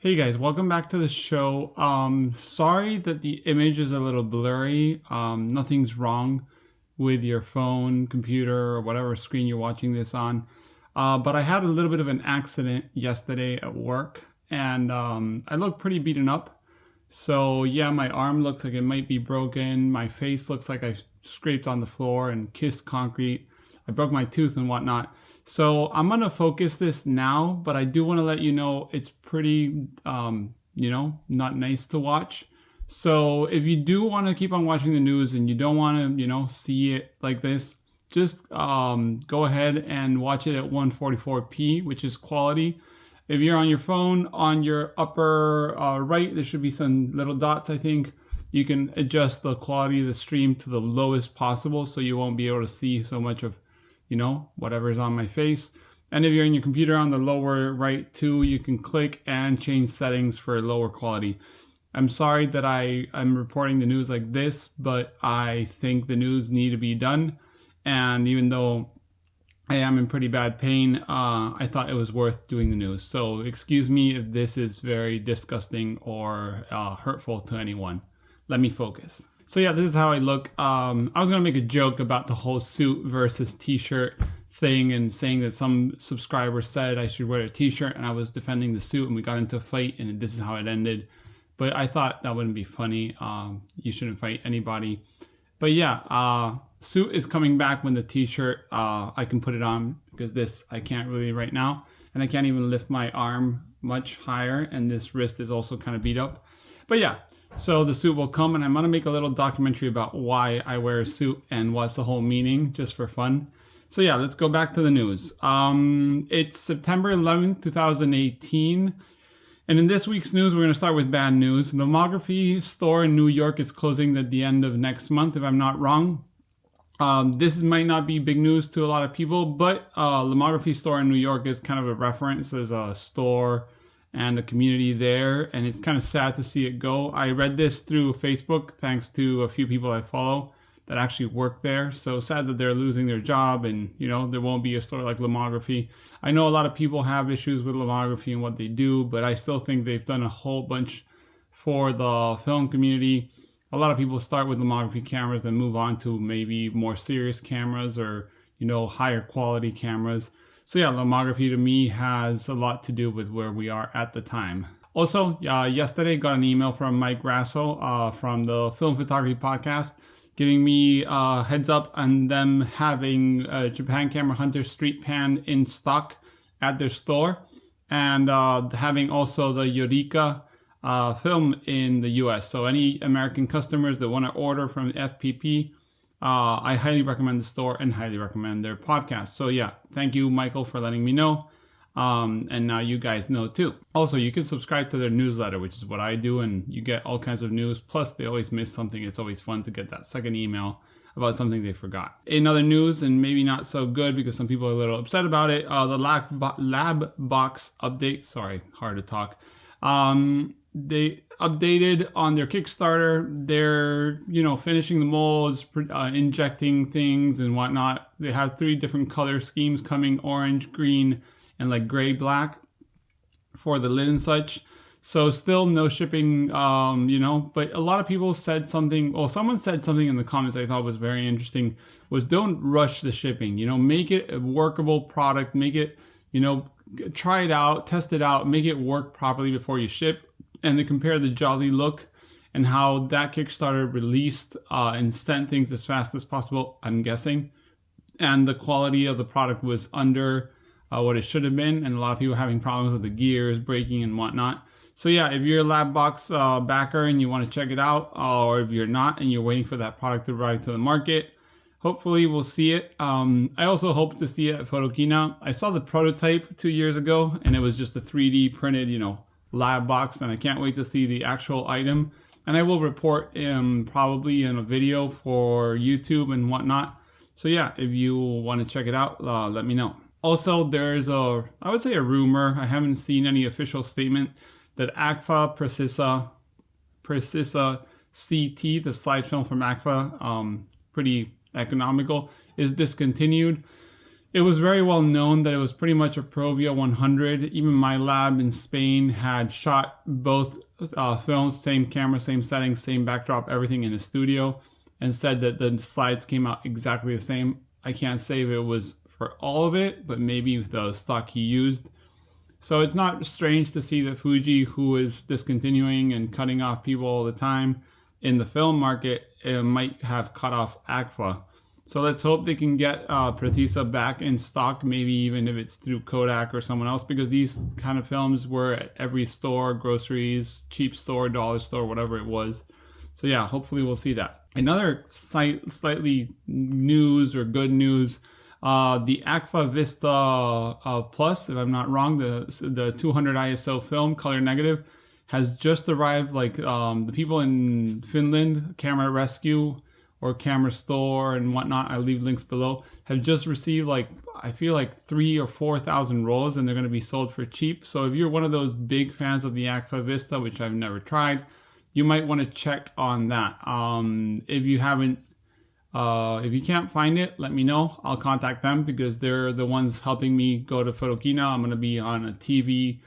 Hey guys, welcome back to the show. Sorry that the image is a little blurry. Nothing's wrong with your phone, computer, or whatever screen you're watching this on. But I had a little bit of an accident yesterday at work, and I look pretty beaten up. So yeah, my arm looks like it might be broken. My face looks like I scraped on the floor and kissed concrete. I broke my tooth and whatnot. So I'm going to focus this now, but I do want to let you know it's pretty, not nice to watch. So if you do want to keep on watching the news and you don't want to, see it like this, just go ahead and watch it at 144p, which is quality. If you're on your phone, on your upper right, there should be some little dots, I think. You can adjust the quality of the stream to the lowest possible so you won't be able to see so much of whatever's on my face. And if you're in your computer on the lower right too, you can click and change settings for lower quality. I'm sorry that I'm reporting the news like this, but I think the news need to be done. And even though I am in pretty bad pain, I thought it was worth doing the news. So excuse me if this is very disgusting or hurtful to anyone. Let me focus. So yeah, this is how I look. I was going to make a joke about the whole suit versus t-shirt thing and saying that some subscribers said I should wear a t-shirt and I was defending the suit and we got into a fight and this is how it ended. But I thought that wouldn't be funny. You shouldn't fight anybody. But yeah, suit is coming back when the t-shirt, I can put it on because this I can't really right now. And I can't even lift my arm much higher and this wrist is also kind of beat up. But yeah. So the suit will come and I'm going to make a little documentary about why I wear a suit and what's the whole meaning, just for fun. So yeah, let's go back to the news. It's September 11th, 2018. And in this week's news, we're going to start with bad news. The Lomography store in New York is closing at the end of next month, if I'm not wrong. This might not be big news to a lot of people, but Lomography store in New York is kind of a reference as a store and the community there, and it's kind of sad to see it go. I read this through Facebook thanks to a few people I follow that actually work there. So sad that they're losing their job and there won't be a store like Lomography. I know a lot of people have issues with Lomography and what they do, but I still think they've done a whole bunch for the film community. A lot of people start with Lomography cameras then move on to maybe more serious cameras or higher quality cameras. So yeah, Lomography to me has a lot to do with where we are at the time. Also, yesterday got an email from Mike Grasso from the Film Photography Podcast giving me a heads up on them having Japan Camera Hunter Street Pan in stock at their store and having also the Yodica film in the US. So any American customers that want to order from FPP, I highly recommend the store and highly recommend their podcast. So yeah, thank you, Michael, for letting me know. And now you guys know too. Also, you can subscribe to their newsletter, which is what I do, and you get all kinds of news. Plus, they always miss something. It's always fun to get that second email about something they forgot. In other news, and maybe not so good because some people are a little upset about it, the Labbox update, sorry, hard to talk. They updated on their Kickstarter. They're, finishing the molds, injecting things and whatnot. They have 3 different color schemes coming, orange, green, and like gray, black for the lid and such. So still no shipping, but a lot of people said something, well, someone said something in the comments I thought was very interesting, was don't rush the shipping, make it a workable product, make it, try it out, test it out, make it work properly before you ship. And they compare the Jolly look and how that Kickstarter released and sent things as fast as possible, I'm guessing. And the quality of the product was under what it should have been. And a lot of people having problems with the gears breaking and whatnot. So yeah, if you're a Labbox backer and you want to check it out, or if you're not and you're waiting for that product to arrive to the market, hopefully we'll see it. I also hope to see it at Photokina. I saw the prototype 2 years ago and it was just a 3D printed, Labbox, and I can't wait to see the actual item. And I will report probably in a video for YouTube and whatnot. So yeah, if you want to check it out, let me know. Also, there's I would say a rumor, I haven't seen any official statement, that Agfa Precisa CT, the slide film from Agfa, pretty economical, is discontinued. It was very well known that it was pretty much a Provia 100. Even my lab in Spain had shot both films, same camera, same settings, same backdrop, everything in a studio, and said that the slides came out exactly the same. I can't say if it was for all of it, but maybe the stock he used. So it's not strange to see that Fuji, who is discontinuing and cutting off people all the time in the film market, might have cut off Agfa. So let's hope they can get Precisa back in stock, maybe even if it's through Kodak or someone else, because these kind of films were at every store, groceries, cheap store, dollar store, whatever it was. So yeah, hopefully we'll see that. Another slightly news or good news, the Agfa Vista Plus, if I'm not wrong, the 200 ISO film, color negative, has just arrived. Like the people in Finland, Camerarescue or Camera Store and whatnot, I leave links below, have just received like, I feel like 3,000 or 4,000 rolls, and they're going to be sold for cheap. So if you're one of those big fans of the Agfa Vista, which I've never tried, you might want to check on that. If you haven't, if you can't find it, let me know. I'll contact them because they're the ones helping me go to Photokina. I'm going to be on a TV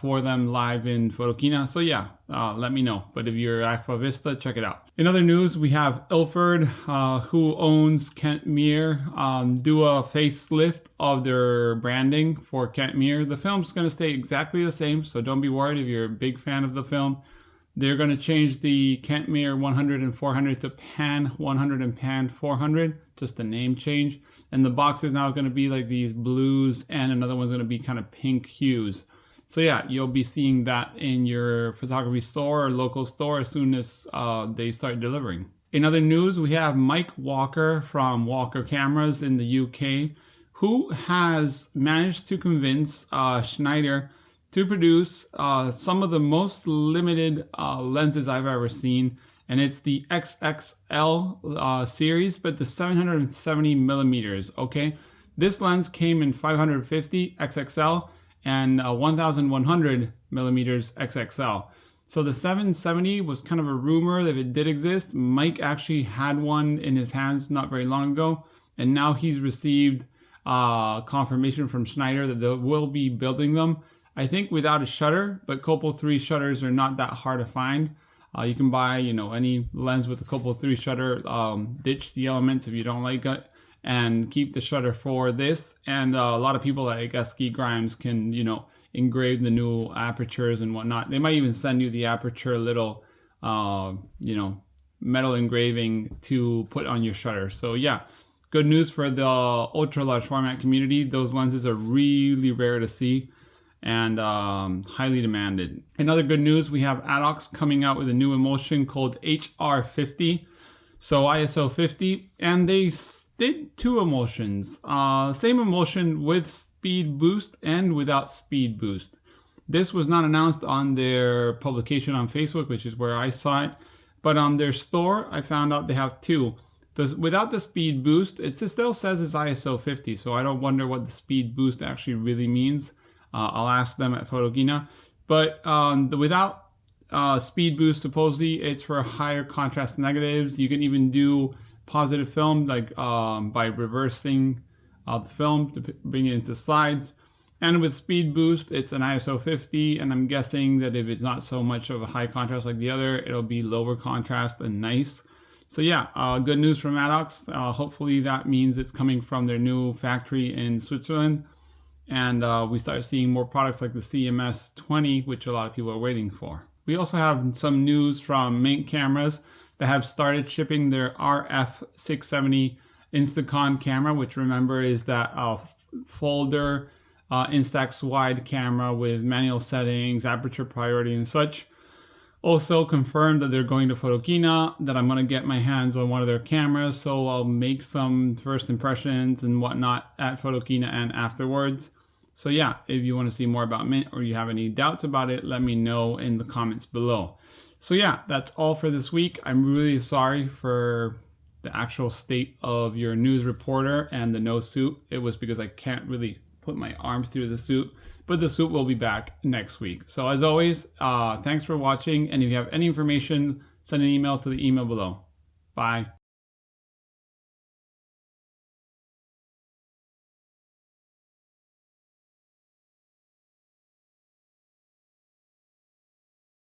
for them live in Photokina. So yeah, let me know. But if you're Agfa Vista, check it out. In other news, we have Ilford, who owns Kentmere, do a facelift of their branding for Kentmere. The film's going to stay exactly the same, so don't be worried if you're a big fan of the film. They're going to change the Kentmere 100 and 400 to Pan 100 and Pan 400, just a name change. And the box is now going to be like these blues, and another one's going to be kind of pink hues. So yeah, you'll be seeing that in your photography store or local store as soon as they start delivering. In other news, we have Mike Walker from Walker Cameras in the UK, who has managed to convince Schneider to produce some of the most limited lenses I've ever seen. And it's the XXL series, but the 770 millimeters, okay? This lens came in 550 XXL and 1100 millimeters XXL. So the 770 was kind of a rumor that it did exist. Mike actually had one in his hands not very long ago, and now he's received confirmation from Schneider that they will be building them. I think without a shutter, but Copal 3 shutters are not that hard to find. You can buy, you know, any lens with a Copal 3 shutter, ditch the elements if you don't like it, and keep the shutter for this. And a lot of people like Esky Grimes can, you know, engrave the new apertures and whatnot. They might even send you the aperture little, you know, metal engraving to put on your shutter. So yeah, good news for the ultra large format community. Those lenses are really rare to see and highly demanded. In other good news, we have Adox coming out with a new emulsion called HR-50. So ISO 50, and they did two emulsions. Same emulsion with speed boost and without speed boost. This was not announced on their publication on Facebook, which is where I saw it. But on their store, I found out they have two. Without the speed boost, it still says it's ISO 50, so I don't wonder what the speed boost actually really means. I'll ask them at Photokina. But without speed boost, supposedly it's for higher contrast negatives. You can even do positive film, like by reversing the film to bring it into slides. And with speed boost, it's an ISO 50, and I'm guessing that if it's not so much of a high contrast like the other, it'll be lower contrast and nice. So yeah, good news from Adox. Hopefully that means it's coming from their new factory in Switzerland, and we start seeing more products like the CMS 20, which a lot of people are waiting for. We also have some news from Maine Cameras that have started shipping their RF670 Instacon camera, which remember is that folder Instax wide camera with manual settings, aperture priority and such. Also confirmed that they're going to Photokina, that I'm going to get my hands on one of their cameras, so I'll make some first impressions and whatnot at Photokina and afterwards. So yeah, if you want to see more about Mint or you have any doubts about it, let me know in the comments below. So yeah, that's all for this week. I'm really sorry for the actual state of your news reporter and the no suit. It was because I can't really put my arms through the suit, but the suit will be back next week. So as always, thanks for watching, and if you have any information, send an email to the email below. Bye.